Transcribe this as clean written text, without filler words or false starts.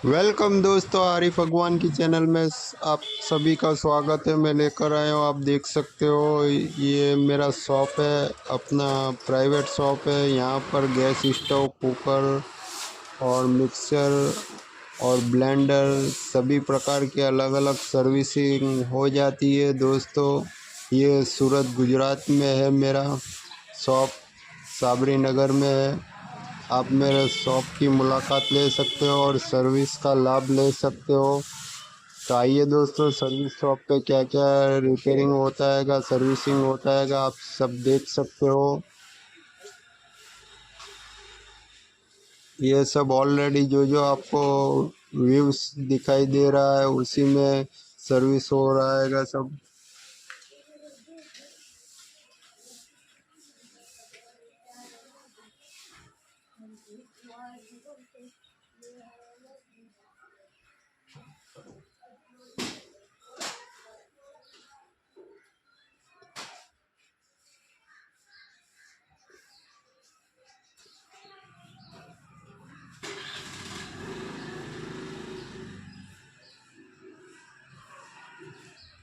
Welcome दोस्तों, आरिफ भगवान की चैनल में आप सभी का स्वागत है। मैं लेकर आया हूँ, आप देख सकते हो ये मेरा शॉप है, अपना प्राइवेट शॉप है। यहाँ पर गैस स्टोव, कुकर और मिक्सर और ब्लेंडर सभी प्रकार के अलग अलग सर्विसिंग हो जाती है। दोस्तों ये सूरत गुजरात में है, मेरा शॉप साबरी नगर में है। आप मेरे शॉप की मुलाकात ले सकते हो और सर्विस का लाभ ले सकते हो। तो आइए दोस्तों, सर्विस शॉप पे क्या क्या रिपेयरिंग होता है, सर्विसिंग होता है, आप सब देख सकते हो। ये सब ऑलरेडी जो जो आपको व्यूज दिखाई दे रहा है उसी में सर्विस हो रहा है सब।